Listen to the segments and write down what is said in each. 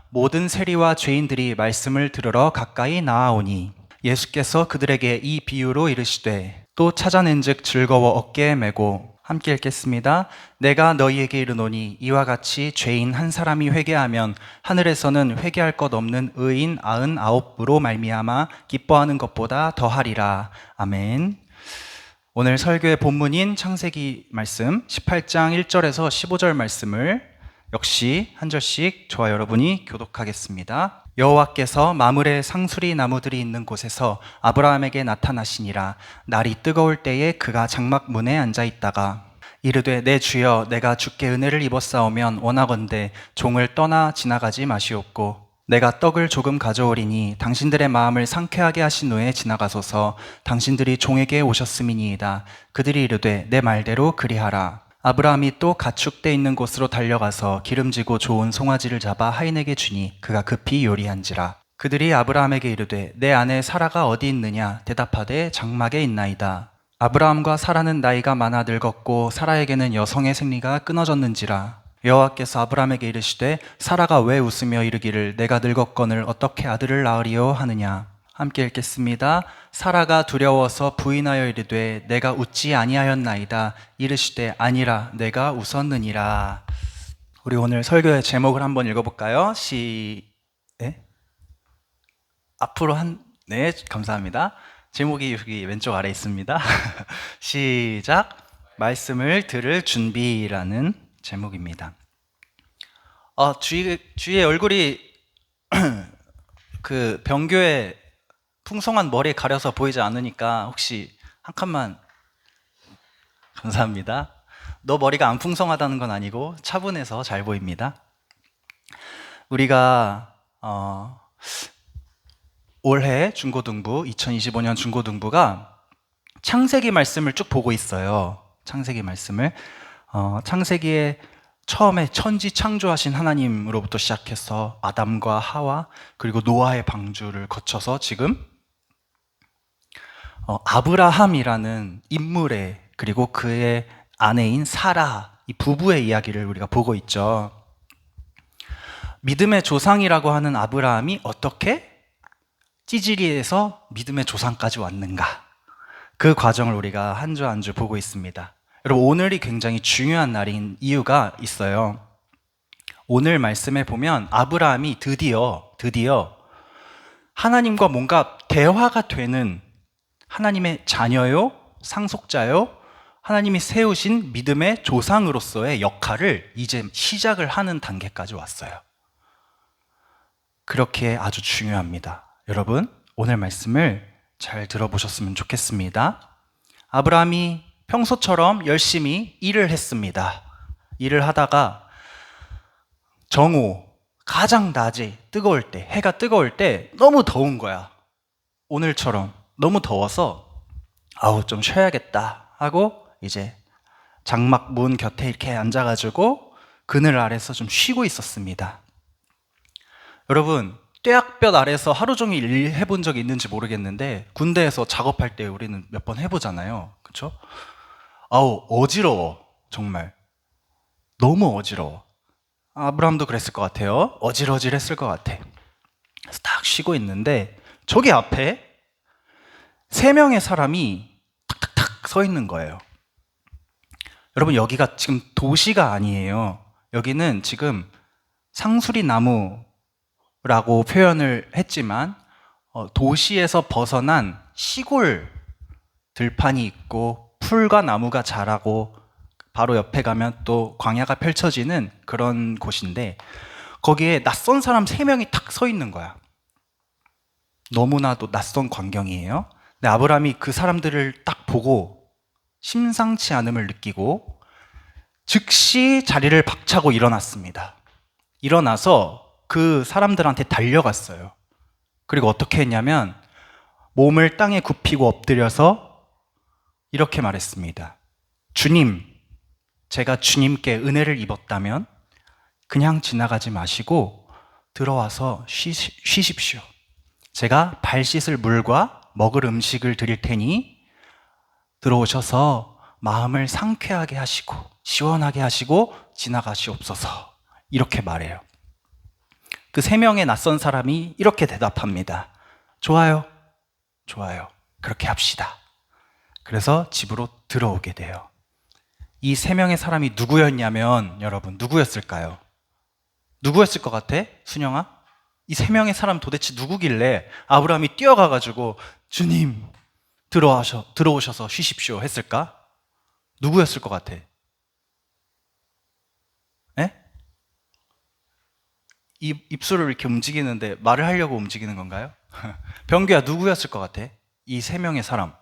모든 세리와 죄인들이 말씀을 들으러 가까이 나아오니 예수께서 그들에게 이 비유로 이르시되 또 찾아낸즉 즐거워 어깨에 메고 함께 읽겠습니다. 내가 너희에게 이르노니 이와 같이 죄인 한 사람이 회개하면 하늘에서는 회개할 것 없는 의인 99으로 말미암아 기뻐하는 것보다 더하리라. 아멘. 오늘 설교의 본문인 창세기 말씀 18장 1절에서 15절 말씀을 역시 한 절씩 저와 여러분이 교독하겠습니다. 여호와께서 마므레 상수리 나무들이 있는 곳에서 아브라함에게 나타나시니라. 날이 뜨거울 때에 그가 장막 문에 앉아 있다가 이르되 내 주여 내가 주께 은혜를 입었사오면 원하건대 종을 떠나 지나가지 마시옵고 내가 떡을 조금 가져오리니 당신들의 마음을 상쾌하게 하신 후에 지나가소서. 당신들이 종에게 오셨음이니이다. 그들이 이르되 내 말대로 그리하라. 아브라함이 또 가축대 있는 곳으로 달려가서 기름지고 좋은 송아지를 잡아 하인에게 주니 그가 급히 요리한지라. 그들이 아브라함에게 이르되 내 아내 사라가 어디 있느냐? 대답하되 장막에 있나이다. 아브라함과 사라는 나이가 많아 늙었고 사라에게는 여성의 생리가 끊어졌는지라. 여호와께서 아브라함에게 이르시되 사라가 왜 웃으며 이르기를 내가 늙었거늘 어떻게 아들을 낳으리요 하느냐. 함께 읽겠습니다. 사라가 두려워서 부인하여 이르되 내가 웃지 아니하였나이다. 이르시되 아니라 내가 웃었느니라. 우리 오늘 설교의 제목을 한번 읽어볼까요? 앞으로 네, 감사합니다. 제목이 여기 왼쪽 아래에 있습니다. 시작. 말씀을 들을 준비라는 제목입니다. 주위에 얼굴이 그 병교에 풍성한 머리에 가려서 보이지 않으니까 혹시 한 칸만. 감사합니다. 너 머리가 안 풍성하다는 건 아니고 차분해서 잘 보입니다. 우리가 올해 중고등부 2025년 중고등부가 창세기 말씀을 쭉 보고 있어요. 창세기 말씀을 창세기에 처음에 천지 창조하신 하나님으로부터 시작해서 아담과 하와 그리고 노아의 방주를 거쳐서 지금 아브라함이라는 인물의 그리고 그의 아내인 사라 이 부부의 이야기를 우리가 보고 있죠. 믿음의 조상이라고 하는 아브라함이 어떻게 찌질이에서 믿음의 조상까지 왔는가, 그 과정을 우리가 한 주 한 주 보고 있습니다. 여러분, 오늘이 굉장히 중요한 날인 이유가 있어요. 오늘 말씀에 보면 아브라함이 드디어 하나님과 뭔가 대화가 되는, 하나님의 자녀요, 상속자요, 하나님이 세우신 믿음의 조상으로서의 역할을 이제 시작을 하는 단계까지 왔어요. 그렇게 아주 중요합니다. 여러분, 오늘 말씀을 잘 들어보셨으면 좋겠습니다. 아브라함이 평소처럼 열심히 일을 했습니다. 일을 하다가 정오, 가장 낮에 뜨거울 때, 해가 뜨거울 때 너무 더운 거야. 오늘처럼 너무 더워서 좀 쉬어야겠다 하고 이제 장막 문 곁에 이렇게 앉아가지고 그늘 아래서 좀 쉬고 있었습니다. 여러분, 뙤약볕 아래서 하루 종일 일해본 적이 있는지 모르겠는데 군대에서 작업할 때 우리는 몇 번 해보잖아요. 그렇죠? 어지러워. 정말 너무 어지러워. 아브라함도 그랬을 것 같아요. 어질어질했을 것 같아. 그래서 딱 쉬고 있는데 저기 앞에 3명의 사람이 탁탁탁 서 있는 거예요. 여러분, 여기가 지금 도시가 아니에요. 여기는 지금 상수리 나무라고 표현을 했지만 도시에서 벗어난 시골 들판이 있고 풀과 나무가 자라고 바로 옆에 가면 또 광야가 펼쳐지는 그런 곳인데 거기에 낯선 사람 3명이 탁 서 있는 거야. 너무나도 낯선 광경이에요. 근데 아브라함이 그 사람들을 딱 보고 심상치 않음을 느끼고 즉시 자리를 박차고 일어났습니다. 일어나서 그 사람들한테 달려갔어요. 그리고 어떻게 했냐면 몸을 땅에 굽히고 엎드려서 이렇게 말했습니다. 주님, 제가 주님께 은혜를 입었다면 그냥 지나가지 마시고 들어와서 쉬십시오. 제가 발 씻을 물과 먹을 음식을 드릴 테니 들어오셔서 마음을 상쾌하게 하시고 시원하게 하시고 지나가시옵소서. 이렇게 말해요. 그 세 명의 낯선 사람이 이렇게 대답합니다. 좋아요. 좋아요. 그렇게 합시다. 그래서 집으로 들어오게 돼요. 이 세 명의 사람이 누구였냐면 여러분 누구였을까요? 누구였을 것 같아? 순영아? 이 세 명의 사람 도대체 누구길래 아브라함이 뛰어가가지고 주님 들어오셔서 쉬십시오 했을까? 누구였을 것 같아? 에? 입술을 이렇게 움직이는데 말을 하려고 움직이는 건가요? 병규야 누구였을 것 같아? 이 세 명의 사람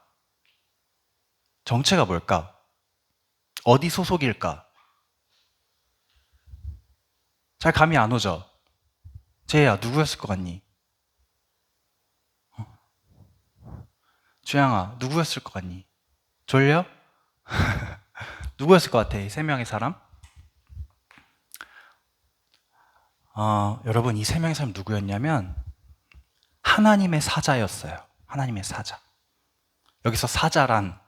정체가 뭘까? 어디 소속일까? 잘 감이 안 오죠? 재혜야 누구였을 것 같니? 주양아 누구였을 것 같니? 졸려? 누구였을 것 같아? 이 세 명의 사람? 여러분 이 세 명의 사람 누구였냐면 하나님의 사자였어요. 하나님의 사자. 여기서 사자란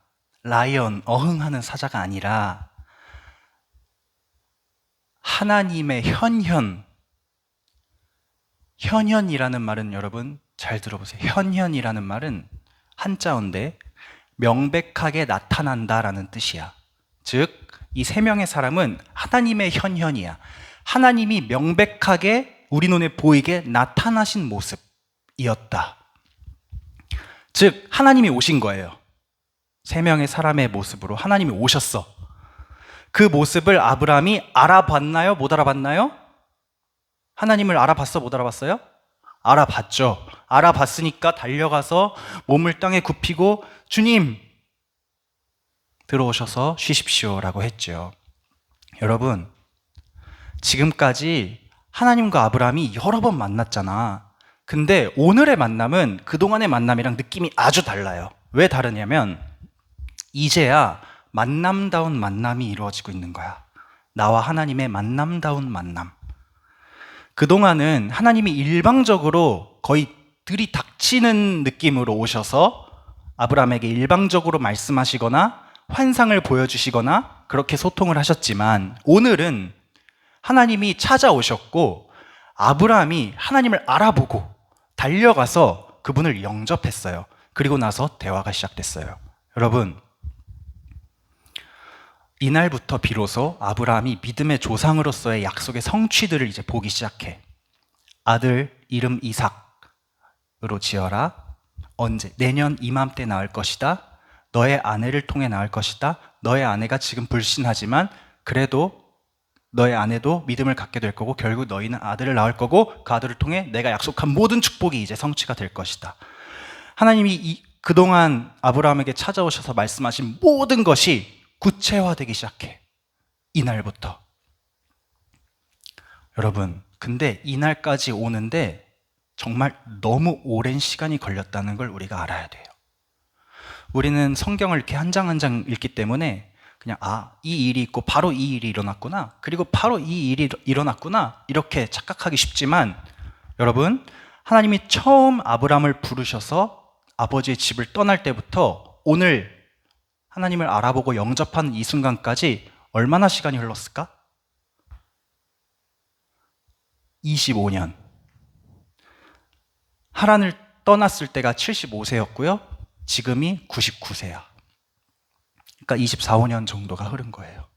라이언, 어흥하는 사자가 아니라 하나님의 현현이라는 말은 여러분 잘 들어보세요. 현현이라는 말은 한자어인데 명백하게 나타난다라는 뜻이야. 즉, 이 세 명의 사람은 하나님의 현현이야. 하나님이 명백하게 우리 눈에 보이게 나타나신 모습이었다. 즉, 하나님이 오신 거예요. 세 명의 사람의 모습으로 하나님이 오셨어. 그 모습을 아브라함이 알아봤나요? 못 알아봤나요? 하나님을 알아봤어? 못 알아봤어요? 알아봤죠. 알아봤으니까 달려가서 몸을 땅에 굽히고 주님 들어오셔서 쉬십시오라고 했죠. 여러분 지금까지 하나님과 아브라함이 여러 번 만났잖아. 근데 오늘의 만남은 그동안의 만남이랑 느낌이 아주 달라요. 왜 다르냐면 이제야 만남다운 만남이 이루어지고 있는 거야. 나와 하나님의 만남다운 만남. 그동안은 하나님이 일방적으로 거의 들이닥치는 느낌으로 오셔서 아브라함에게 일방적으로 말씀하시거나 환상을 보여주시거나 그렇게 소통을 하셨지만 오늘은 하나님이 찾아오셨고 아브라함이 하나님을 알아보고 달려가서 그분을 영접했어요. 그리고 나서 대화가 시작됐어요. 여러분 이날부터 비로소 아브라함이 믿음의 조상으로서의 약속의 성취들을 이제 보기 시작해. 아들 이름 이삭으로 지어라. 언제? 내년 이맘때 낳을 것이다. 너의 아내를 통해 낳을 것이다. 너의 아내가 지금 불신하지만 그래도 너의 아내도 믿음을 갖게 될 거고 결국 너희는 아들을 낳을 거고 그 아들을 통해 내가 약속한 모든 축복이 이제 성취가 될 것이다. 하나님이 그동안 아브라함에게 찾아오셔서 말씀하신 모든 것이 구체화되기 시작해. 이날부터. 여러분, 근데 이날까지 오는데 정말 너무 오랜 시간이 걸렸다는 걸 우리가 알아야 돼요. 우리는 성경을 이렇게 한 장 한 장 읽기 때문에 그냥 이 일이 있고 바로 이 일이 일어났구나. 그리고 바로 이 일이 일어났구나. 이렇게 착각하기 쉽지만 여러분, 하나님이 처음 아브라함을 부르셔서 아버지의 집을 떠날 때부터 오늘 하나님을 알아보고 영접하는 이 순간까지 얼마나 시간이 흘렀을까? 25년. 하란을 떠났을 때가 75세였고요. 지금이 99세야. 그러니까 24~25년 정도가 흐른 거예요.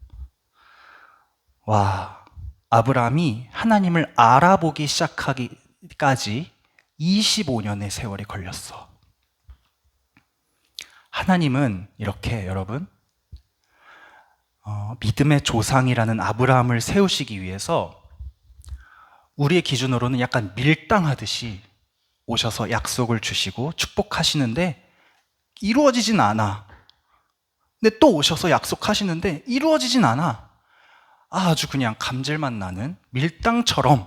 와, 아브라함이 하나님을 알아보기 시작하기까지 25년의 세월이 걸렸어. 하나님은 이렇게 여러분 믿음의 조상이라는 아브라함을 세우시기 위해서 우리의 기준으로는 약간 밀당하듯이 오셔서 약속을 주시고 축복하시는데 이루어지진 않아. 근데 또 오셔서 약속하시는데 이루어지진 않아. 아주 그냥 감질만 나는 밀당처럼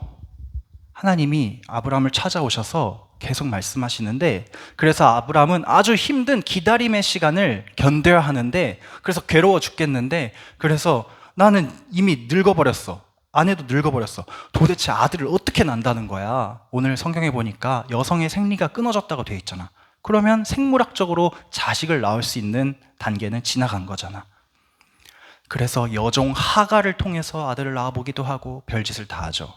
하나님이 아브라함을 찾아오셔서 계속 말씀하시는데 그래서 아브라함은 아주 힘든 기다림의 시간을 견뎌야 하는데 그래서 괴로워 죽겠는데 그래서 나는 이미 늙어버렸어. 아내도 늙어버렸어. 도대체 아들을 어떻게 낳는다는 거야. 오늘 성경에 보니까 여성의 생리가 끊어졌다고 되어 있잖아. 그러면 생물학적으로 자식을 낳을 수 있는 단계는 지나간 거잖아. 그래서 여종 하가를 통해서 아들을 낳아보기도 하고 별짓을 다 하죠.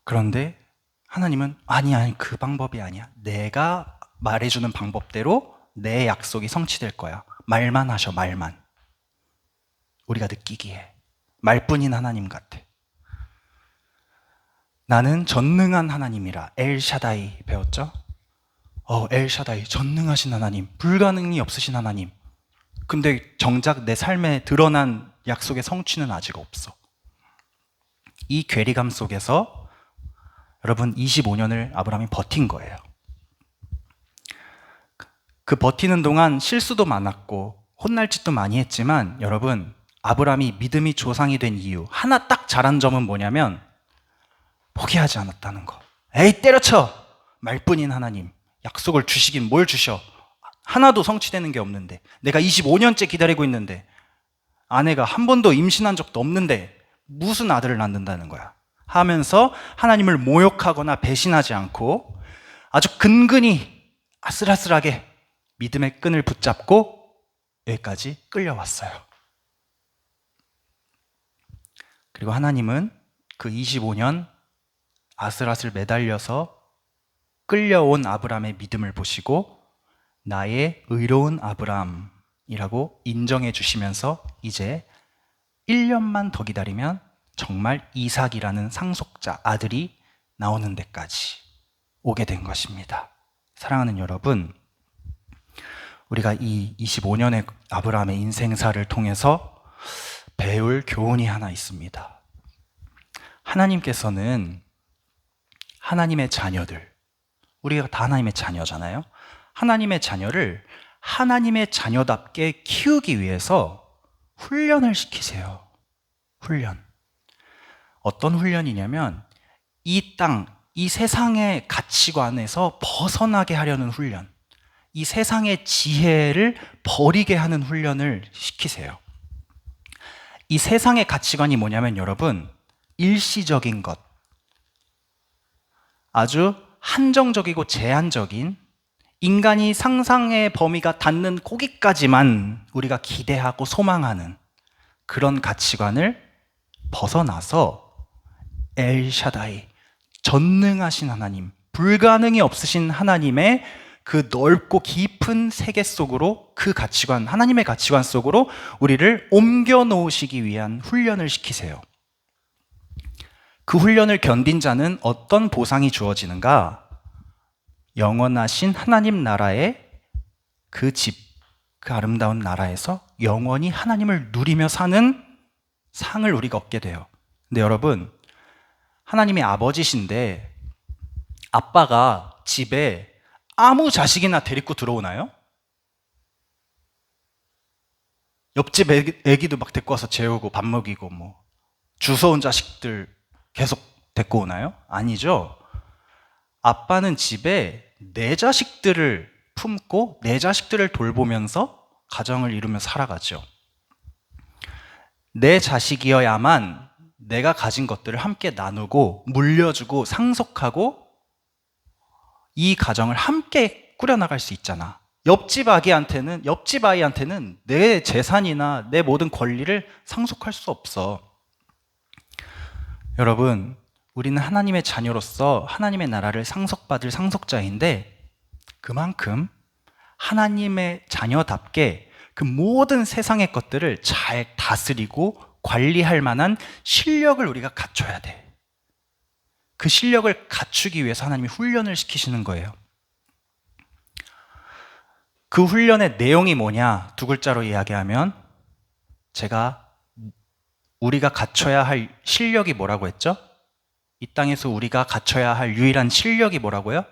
그런데 하나님은 아니 그 방법이 아니야. 내가 말해주는 방법대로 내 약속이 성취될 거야. 말만 하셔, 말만. 우리가 느끼기에 말뿐인 하나님 같아. 나는 전능한 하나님이라. 엘샤다이 배웠죠? 엘샤다이, 전능하신 하나님, 불가능이 없으신 하나님. 근데 정작 내 삶에 드러난 약속의 성취는 아직 없어. 이 괴리감 속에서 여러분 25년을 아브라함이 버틴 거예요. 그 버티는 동안 실수도 많았고 혼날 짓도 많이 했지만 여러분, 아브라함이 믿음이 조상이 된 이유 하나 딱 잘한 점은 뭐냐면 포기하지 않았다는 거. 에이 때려쳐! 말뿐인 하나님, 약속을 주시긴 뭘 주셔. 하나도 성취되는 게 없는데, 내가 25년째 기다리고 있는데, 아내가 한 번도 임신한 적도 없는데 무슨 아들을 낳는다는 거야 하면서 하나님을 모욕하거나 배신하지 않고 아주 근근히 아슬아슬하게 믿음의 끈을 붙잡고 여기까지 끌려왔어요. 그리고 하나님은 그 25년 아슬아슬 매달려서 끌려온 아브라함의 믿음을 보시고 나의 의로운 아브라함이라고 인정해 주시면서 이제 1년만 더 기다리면 정말 이삭이라는 상속자 아들이 나오는 데까지 오게 된 것입니다. 사랑하는 여러분, 우리가 이 25년의 아브라함의 인생사를 통해서 배울 교훈이 하나 있습니다. 하나님께서는 하나님의 자녀들, 우리가 다 하나님의 자녀잖아요. 하나님의 자녀를 하나님의 자녀답게 키우기 위해서 훈련을 시키세요. 훈련. 어떤 훈련이냐면 이 땅, 이 세상의 가치관에서 벗어나게 하려는 훈련, 이 세상의 지혜를 버리게 하는 훈련을 시키세요. 이 세상의 가치관이 뭐냐면 여러분, 일시적인 것, 아주 한정적이고 제한적인, 인간이 상상의 범위가 닿는 거기까지만 우리가 기대하고 소망하는 그런 가치관을 벗어나서 엘샤다이, 전능하신 하나님, 불가능이 없으신 하나님의 그 넓고 깊은 세계 속으로, 그 가치관, 하나님의 가치관 속으로 우리를 옮겨 놓으시기 위한 훈련을 시키세요. 그 훈련을 견딘 자는 어떤 보상이 주어지는가? 영원하신 하나님 나라의 그 집, 그 아름다운 나라에서 영원히 하나님을 누리며 사는 상을 우리가 얻게 돼요. 근데 여러분, 하나님의 아버지신데 아빠가 집에 아무 자식이나 데리고 들어오나요? 옆집 애기도 막 데리고 와서 재우고 밥 먹이고 뭐 주워온 자식들 계속 데리고 오나요? 아니죠. 아빠는 집에 내 자식들을 품고 내 자식들을 돌보면서 가정을 이루며 살아가죠. 내 자식이어야만 내가 가진 것들을 함께 나누고 물려주고 상속하고 이 가정을 함께 꾸려나갈 수 있잖아. 옆집 아이한테는 내 재산이나 내 모든 권리를 상속할 수 없어. 여러분, 우리는 하나님의 자녀로서 하나님의 나라를 상속받을 상속자인데 그만큼 하나님의 자녀답게 그 모든 세상의 것들을 잘 다스리고 관리할 만한 실력을 우리가 갖춰야 돼. 그 실력을 갖추기 위해서 하나님이 훈련을 시키시는 거예요. 그 훈련의 내용이 뭐냐? 두 글자로 이야기하면 우리가 갖춰야 할 실력이 뭐라고 했죠? 이 땅에서 우리가 갖춰야 할 유일한 실력이 뭐라고요?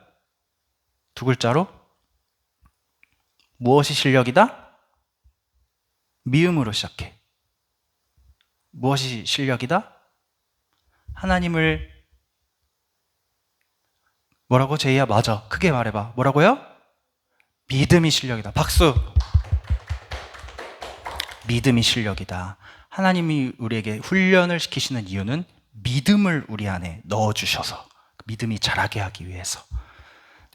두 글자로? 무엇이 실력이다? 미음으로 시작해. 무엇이 실력이다? 하나님을 뭐라고? 제이야, 맞아. 크게 말해봐. 뭐라고요? 믿음이 실력이다. 박수! 믿음이 실력이다. 하나님이 우리에게 훈련을 시키시는 이유는 믿음을 우리 안에 넣어주셔서 믿음이 자라게 하기 위해서.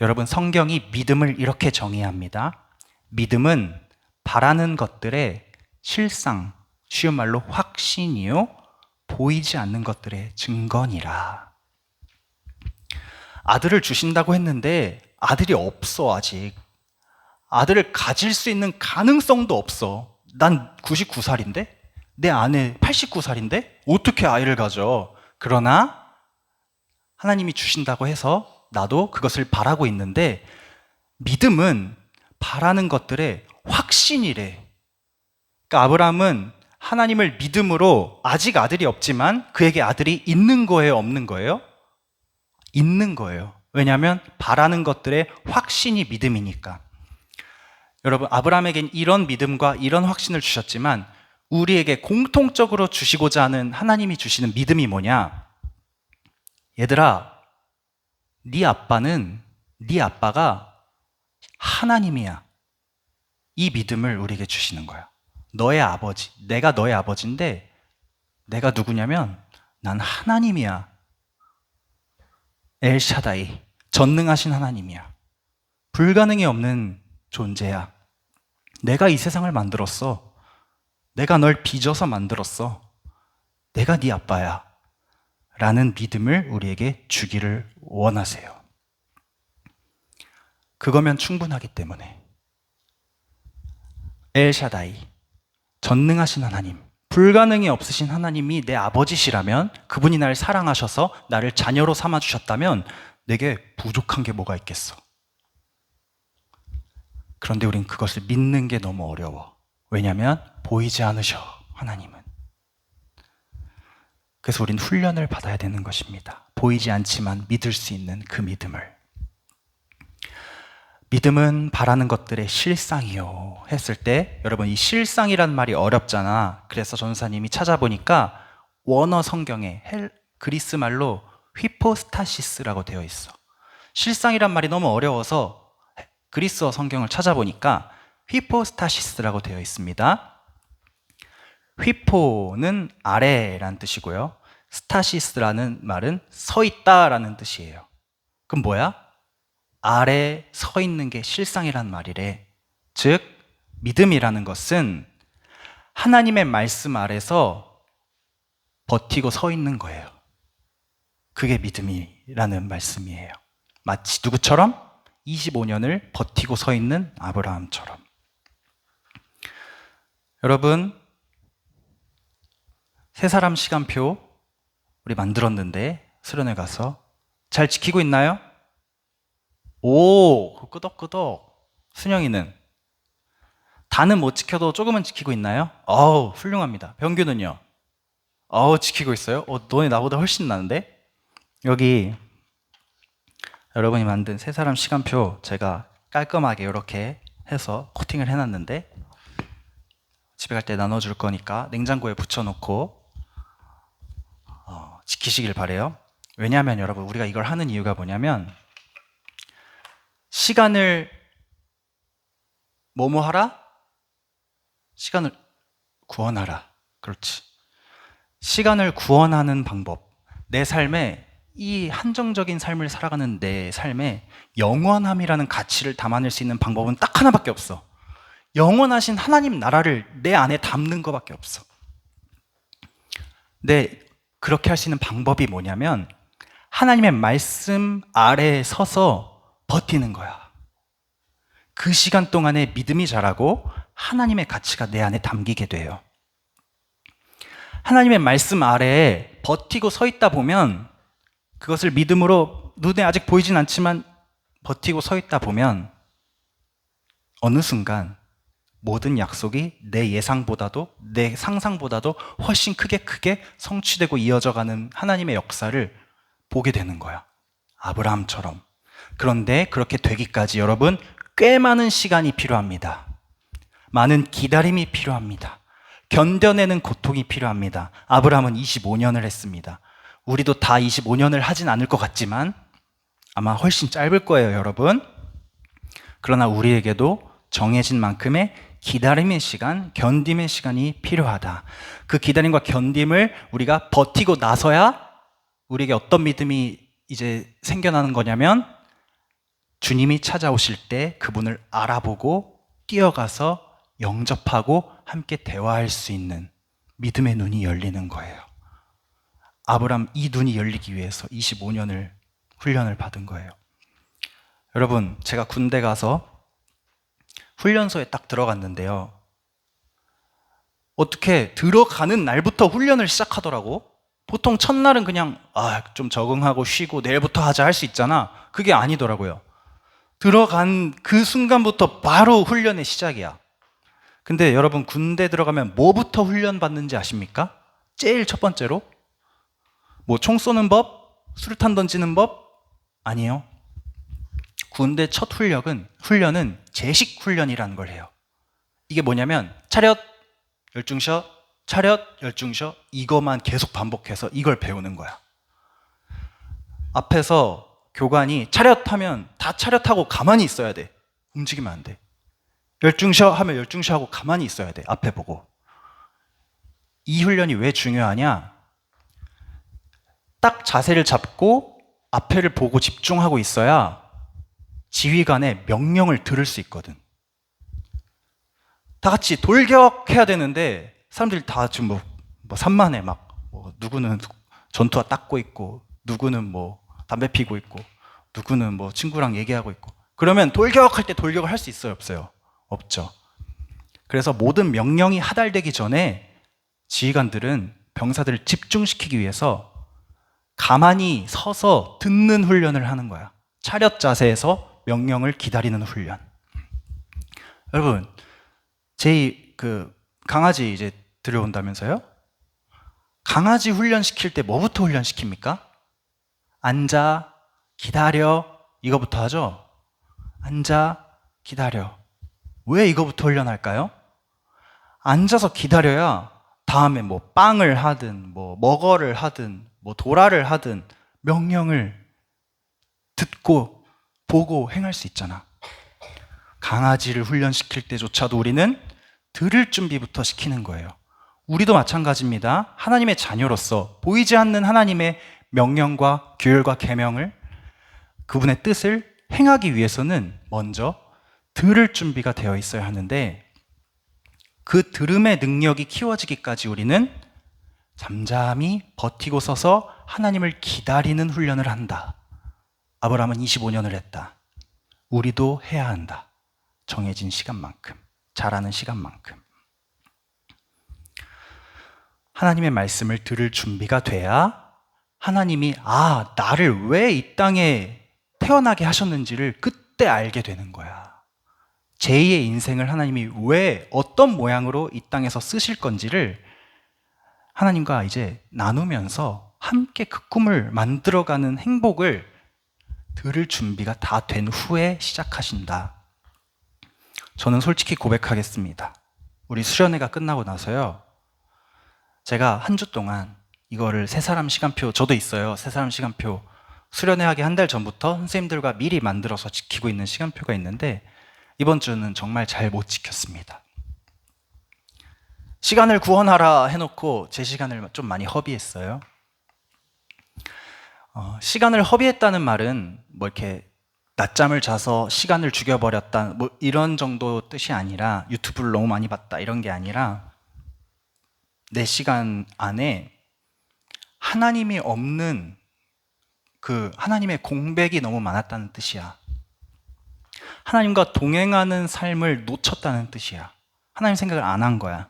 여러분, 성경이 믿음을 이렇게 정의합니다. 믿음은 바라는 것들의 실상, 쉬운 말로 확신이요, 보이지 않는 것들의 증거니라. 아들을 주신다고 했는데 아들이 없어, 아직. 아들을 가질 수 있는 가능성도 없어. 난 99살인데? 내 아내 89살인데? 어떻게 아이를 가져? 그러나 하나님이 주신다고 해서 나도 그것을 바라고 있는데, 믿음은 바라는 것들의 확신이래. 그러니까 아브라함은 하나님을 믿음으로, 아직 아들이 없지만 그에게 아들이 있는 거예요, 없는 거예요? 있는 거예요. 왜냐하면 바라는 것들의 확신이 믿음이니까. 여러분, 아브라함에겐 이런 믿음과 이런 확신을 주셨지만 우리에게 공통적으로 주시고자 하는 하나님이 주시는 믿음이 뭐냐? 얘들아, 네 아빠가 하나님이야. 이 믿음을 우리에게 주시는 거야. 너의 아버지, 내가 너의 아버지인데 내가 누구냐면 난 하나님이야. 엘샤다이, 전능하신 하나님이야. 불가능이 없는 존재야. 내가 이 세상을 만들었어. 내가 널 빚어서 만들었어. 내가 네 아빠야. 라는 믿음을 우리에게 주기를 원하세요. 그거면 충분하기 때문에. 엘샤다이, 전능하신 하나님, 불가능이 없으신 하나님이 내 아버지시라면, 그분이 날 사랑하셔서 나를 자녀로 삼아주셨다면 내게 부족한 게 뭐가 있겠어? 그런데 우린 그것을 믿는 게 너무 어려워. 왜냐하면 보이지 않으셔, 하나님은. 그래서 우린 훈련을 받아야 되는 것입니다. 보이지 않지만 믿을 수 있는 그 믿음을. 믿음은 바라는 것들의 실상이요 했을 때, 여러분, 이 실상이란 말이 어렵잖아. 그래서 전사님이 찾아보니까 원어 성경에 그리스 말로 휘포스타시스라고 되어 있어. 실상이란 말이 너무 어려워서 그리스어 성경을 찾아보니까 휘포스타시스라고 되어 있습니다. 휘포는 아래라는 뜻이고요. 스타시스라는 말은 서 있다라는 뜻이에요. 그럼 뭐야? 아래 서 있는 게 실상이란 말이래. 즉, 믿음이라는 것은 하나님의 말씀 아래서 버티고 서 있는 거예요. 그게 믿음이라는 말씀이에요. 마치 누구처럼? 25년을 버티고 서 있는 아브라함처럼. 여러분, 세 사람 시간표 우리 만들었는데 수련회 가서 잘 지키고 있나요? 오, 끄덕끄덕. 순영이는? 다는 못 지켜도 조금은 지키고 있나요? 어우, 훌륭합니다. 병규는요? 지키고 있어요? 너네 나보다 훨씬 나은데? 여기 여러분이 만든 세 사람 시간표 제가 깔끔하게 이렇게 해서 코팅을 해놨는데, 집에 갈 때 나눠줄 거니까 냉장고에 붙여놓고 지키시길 바래요. 왜냐하면 여러분, 우리가 이걸 하는 이유가 뭐냐면, 시간을 뭐뭐 하라? 시간을 구원하라. 그렇지. 시간을 구원하는 방법. 내 삶에, 이 한정적인 삶을 살아가는 내 삶에 영원함이라는 가치를 담아낼 수 있는 방법은 딱 하나밖에 없어. 영원하신 하나님 나라를 내 안에 담는 것밖에 없어. 근데 그렇게 할 수 있는 방법이 뭐냐면, 하나님의 말씀 아래에 서서 버티는 거야. 그 시간 동안에 믿음이 자라고 하나님의 가치가 내 안에 담기게 돼요. 하나님의 말씀 아래에 버티고 서 있다 보면, 그것을 믿음으로 눈에 아직 보이진 않지만 버티고 서 있다 보면 어느 순간 모든 약속이 내 예상보다도, 내 상상보다도 훨씬 크게 성취되고 이어져가는 하나님의 역사를 보게 되는 거야. 아브라함처럼. 그런데 그렇게 되기까지 여러분, 꽤 많은 시간이 필요합니다. 많은 기다림이 필요합니다. 견뎌내는 고통이 필요합니다. 아브라함은 25년을 했습니다. 우리도 다 25년을 하진 않을 것 같지만 아마 훨씬 짧을 거예요, 여러분. 그러나 우리에게도 정해진 만큼의 기다림의 시간, 견딤의 시간이 필요하다. 그 기다림과 견딤을 우리가 버티고 나서야 우리에게 어떤 믿음이 이제 생겨나는 거냐면, 주님이 찾아오실 때 그분을 알아보고 뛰어가서 영접하고 함께 대화할 수 있는 믿음의 눈이 열리는 거예요. 아브라함, 이 눈이 열리기 위해서 25년을 훈련을 받은 거예요. 여러분, 제가 군대 가서 훈련소에 딱 들어갔는데요. 어떻게 들어가는 날부터 훈련을 시작하더라고. 보통 첫날은 그냥 좀 적응하고 쉬고 내일부터 하자 할 수 있잖아. 그게 아니더라고요. 들어간 그 순간부터 바로 훈련의 시작이야. 근데 여러분, 군대 들어가면 뭐부터 훈련 받는지 아십니까? 제일 첫 번째로 뭐 총 쏘는 법, 수류탄 던지는 법? 아니에요. 군대 첫 훈련은 제식 훈련이라는 걸 해요. 이게 뭐냐면 차렷, 열중셔, 차렷, 열중셔, 이것만 계속 반복해서 이걸 배우는 거야. 앞에서 교관이 차렷하면 다 차렷하고 가만히 있어야 돼. 움직이면 안 돼. 열중셔 하면 열중셔 하고 가만히 있어야 돼. 앞에 보고. 이 훈련이 왜 중요하냐? 딱 자세를 잡고 앞에를 보고 집중하고 있어야 지휘관의 명령을 들을 수 있거든. 다 같이 돌격해야 되는데 사람들이 다 지금 산만해. 누구는 전투화 닦고 있고, 누구는 담배 피고 있고, 누구는 친구랑 얘기하고 있고. 그러면 돌격할 때 돌격을 할 수 있어요, 없어요? 없죠. 그래서 모든 명령이 하달되기 전에 지휘관들은 병사들을 집중시키기 위해서 가만히 서서 듣는 훈련을 하는 거야. 차렷 자세에서 명령을 기다리는 훈련. 여러분, 강아지 이제 들여온다면서요? 강아지 훈련시킬 때 뭐부터 훈련시킵니까? 앉아, 기다려, 이거부터 하죠? 앉아, 기다려. 왜 이거부터 훈련할까요? 앉아서 기다려야 다음에 빵을 하든, 먹어를 하든, 도라를 하든 명령을 듣고, 보고 행할 수 있잖아. 강아지를 훈련시킬 때조차도 우리는 들을 준비부터 시키는 거예요. 우리도 마찬가지입니다. 하나님의 자녀로서 보이지 않는 하나님의 명령과 규율과 계명을, 그분의 뜻을 행하기 위해서는 먼저 들을 준비가 되어 있어야 하는데, 그 들음의 능력이 키워지기까지 우리는 잠잠히 버티고 서서 하나님을 기다리는 훈련을 한다. 아브라함은 25년을 했다. 우리도 해야 한다. 정해진 시간만큼, 잘하는 시간만큼. 하나님의 말씀을 들을 준비가 돼야 하나님이 나를 왜 이 땅에 태어나게 하셨는지를 그때 알게 되는 거야. 제2의 인생을 하나님이 왜 어떤 모양으로 이 땅에서 쓰실 건지를 하나님과 이제 나누면서 함께 그 꿈을 만들어가는 행복을 들을 준비가 다 된 후에 시작하신다. 저는 솔직히 고백하겠습니다. 우리 수련회가 끝나고 나서요, 제가 한 주 동안 이거를 세 사람 시간표, 저도 있어요. 세 사람 시간표. 수련회 하기 한 달 전부터 선생님들과 미리 만들어서 지키고 있는 시간표가 있는데, 이번 주는 정말 잘 못 지켰습니다. 시간을 구원하라 해놓고 제 시간을 좀 많이 허비했어요. 시간을 허비했다는 말은 이렇게 낮잠을 자서 시간을 죽여버렸다, 이런 정도 뜻이 아니라, 유튜브를 너무 많이 봤다, 이런 게 아니라, 내 시간 안에 하나님이 없는 하나님의 공백이 너무 많았다는 뜻이야. 하나님과 동행하는 삶을 놓쳤다는 뜻이야. 하나님 생각을 안 한 거야.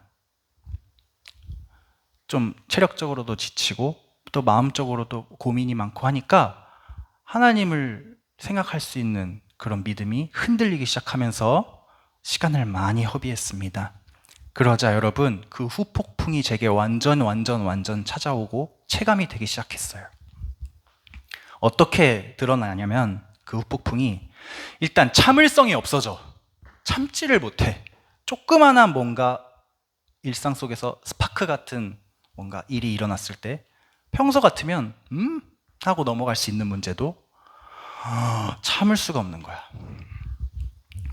좀 체력적으로도 지치고 또 마음적으로도 고민이 많고 하니까 하나님을 생각할 수 있는 그런 믿음이 흔들리기 시작하면서 시간을 많이 허비했습니다. 그러자 여러분, 그 후폭풍이 제게 완전 찾아오고 체감이 되기 시작했어요. 어떻게 드러나냐면, 그 후폭풍이 일단 참을성이 없어져. 참지를 못해. 조그마한 뭔가 일상 속에서 스파크 같은 뭔가 일이 일어났을 때 평소 같으면 하고 넘어갈 수 있는 문제도 참을 수가 없는 거야.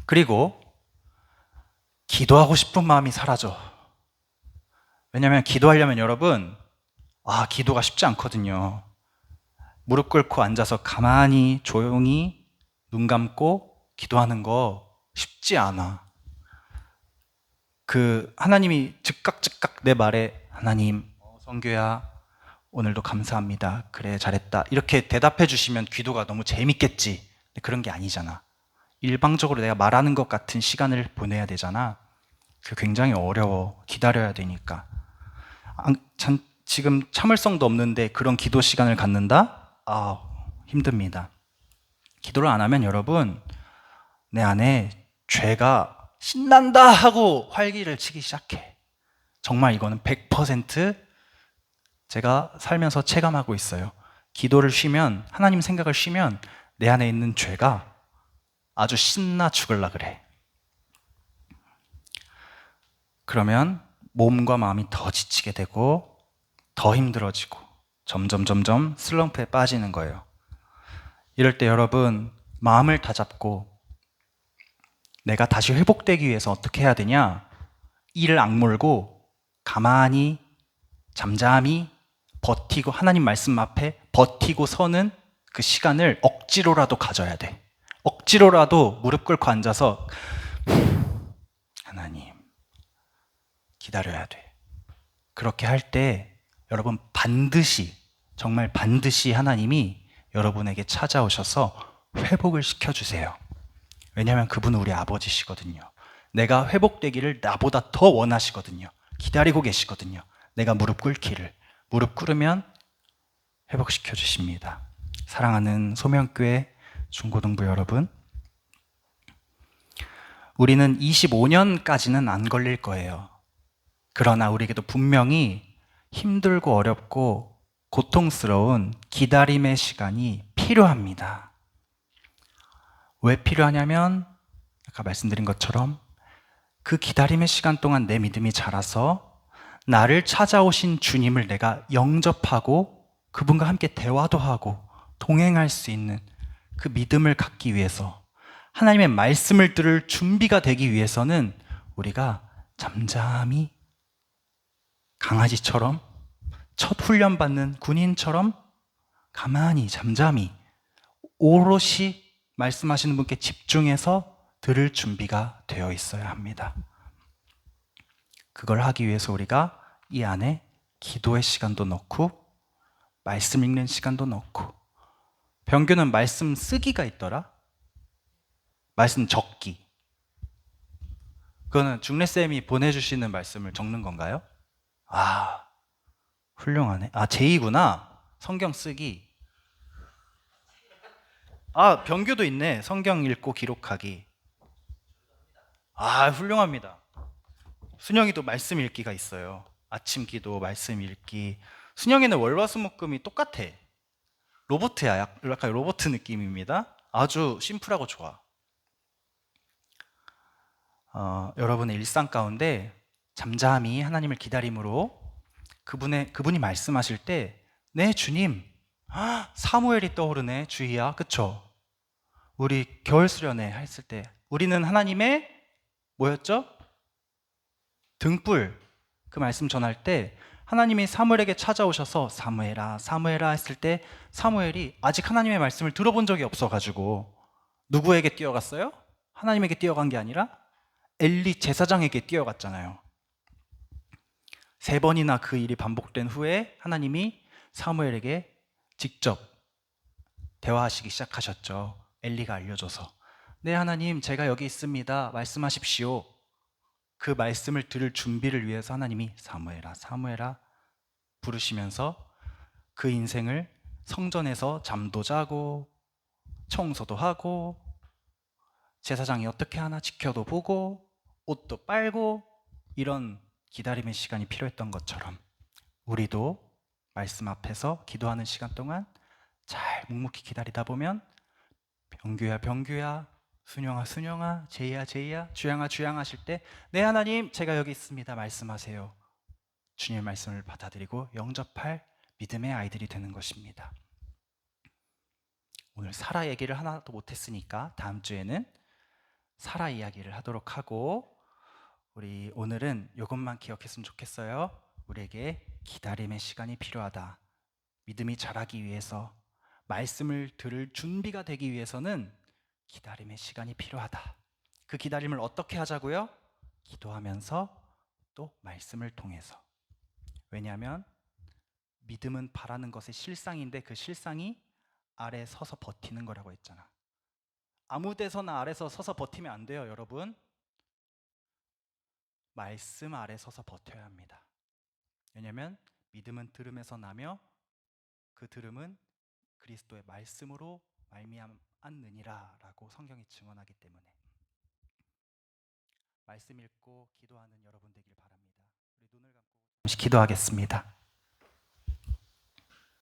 그리고 기도하고 싶은 마음이 사라져. 왜냐하면 기도하려면 여러분, 기도가 쉽지 않거든요. 무릎 꿇고 앉아서 가만히 조용히 눈 감고 기도하는 거 쉽지 않아. 하나님이 즉각 내 말에, 하나님, 성규야, 오늘도 감사합니다. 그래, 잘했다. 이렇게 대답해 주시면 기도가 너무 재밌겠지. 근데 그런 게 아니잖아. 일방적으로 내가 말하는 것 같은 시간을 보내야 되잖아. 그 굉장히 어려워. 기다려야 되니까. 지금 참을성도 없는데 그런 기도 시간을 갖는다? 아, 힘듭니다. 기도를 안 하면 여러분, 내 안에 죄가 신난다 하고 활기를 치기 시작해. 정말 이거는 100% 제가 살면서 체감하고 있어요. 기도를 쉬면, 하나님 생각을 쉬면 내 안에 있는 죄가 아주 신나 죽을라 그래. 그러면 몸과 마음이 더 지치게 되고 더 힘들어지고 점점 슬럼프에 빠지는 거예요. 이럴 때 여러분, 마음을 다잡고 내가 다시 회복되기 위해서 어떻게 해야 되냐? 이를 악물고 가만히 잠잠히 버티고, 하나님 말씀 앞에 버티고 서는 그 시간을 억지로라도 가져야 돼. 억지로라도 무릎 꿇고 앉아서 하나님 기다려야 돼. 그렇게 할 때 여러분 반드시, 정말 반드시 하나님이 여러분에게 찾아오셔서 회복을 시켜주세요. 왜냐하면 그분은 우리 아버지시거든요. 내가 회복되기를 나보다 더 원하시거든요. 기다리고 계시거든요. 내가 무릎 꿇기를. 무릎 꿇으면 회복시켜 주십니다. 사랑하는 소명교회 중고등부 여러분, 우리는 25년까지는 안 걸릴 거예요. 그러나 우리에게도 분명히 힘들고 어렵고 고통스러운 기다림의 시간이 필요합니다. 왜 필요하냐면 아까 말씀드린 것처럼 그 기다림의 시간 동안 내 믿음이 자라서 나를 찾아오신 주님을 내가 영접하고 그분과 함께 대화도 하고 동행할 수 있는 그 믿음을 갖기 위해서, 하나님의 말씀을 들을 준비가 되기 위해서는 우리가 잠잠히 강아지처럼, 첫 훈련받는 군인처럼 가만히 잠잠히 오롯이 말씀하시는 분께 집중해서 들을 준비가 되어 있어야 합니다. 그걸 하기 위해서 우리가 이 안에 기도의 시간도 넣고 말씀 읽는 시간도 넣고, 병규는 말씀 쓰기가 있더라. 말씀 적기. 그거는 중래쌤이 보내주시는 말씀을 적는 건가요? 아, 훌륭하네. 아, 제이구나. 성경 쓰기. 아, 병규도 있네. 성경 읽고 기록하기. 아, 훌륭합니다. 순영이도 말씀 읽기가 있어요. 아침 기도, 말씀 읽기. 순영이는 월화수목금이 똑같아. 로보트야. 약간 로보트 느낌입니다. 아주 심플하고 좋아. 여러분의 일상 가운데 잠잠히 하나님을 기다림으로 그분이 말씀하실 때, 네 주님, 사무엘이 떠오르네. 주희야, 그쵸? 우리 겨울 수련회 했을 때 우리는 하나님의 뭐였죠? 등불. 그 말씀 전할 때 하나님이 사무엘에게 찾아오셔서 사무엘아 사무엘아 했을 때 사무엘이 아직 하나님의 말씀을 들어본 적이 없어가지고 누구에게 뛰어갔어요? 하나님에게 뛰어간 게 아니라 엘리 제사장에게 뛰어갔잖아요. 3번이나 그 일이 반복된 후에 하나님이 사무엘에게 직접 대화하시기 시작하셨죠. 엘리가 알려줘서, 네 하나님 제가 여기 있습니다. 말씀하십시오. 그 말씀을 들을 준비를 위해서 하나님이 사무엘아 사무엘아 부르시면서 그 인생을 성전에서 잠도 자고 청소도 하고 제사장이 어떻게 하나 지켜도 보고 옷도 빨고, 이런 기다림의 시간이 필요했던 것처럼 우리도 말씀 앞에서 기도하는 시간 동안 잘 묵묵히 기다리다 보면 병규야 병규야, 순영아 순영아, 제이야 제이야, 주양아 주양 하실 때 네 하나님 제가 여기 있습니다. 말씀하세요. 주님의 말씀을 받아들이고 영접할 믿음의 아이들이 되는 것입니다. 오늘 사라 얘기를 하나도 못했으니까 다음 주에는 사라 이야기를 하도록 하고, 우리 오늘은 이것만 기억했으면 좋겠어요. 우리에게 기다림의 시간이 필요하다. 믿음이 자라기 위해서, 말씀을 들을 준비가 되기 위해서는 기다림의 시간이 필요하다. 그 기다림을 어떻게 하자고요? 기도하면서 또 말씀을 통해서. 왜냐하면 믿음은 바라는 것의 실상인데 그 실상이 아래 서서 버티는 거라고 했잖아. 아무 데서나 아래서 서서 버티면 안 돼요, 여러분. 말씀 아래 서서 버텨야 합니다. 왜냐하면 믿음은 들음에서 나며 그 들음은 그리스도의 말씀으로 말미암았느니라 라고 성경이 증언하기 때문에 말씀 읽고 기도하는 여러분 되길 바랍니다. 우리 눈을 감고 잠시 기도하겠습니다.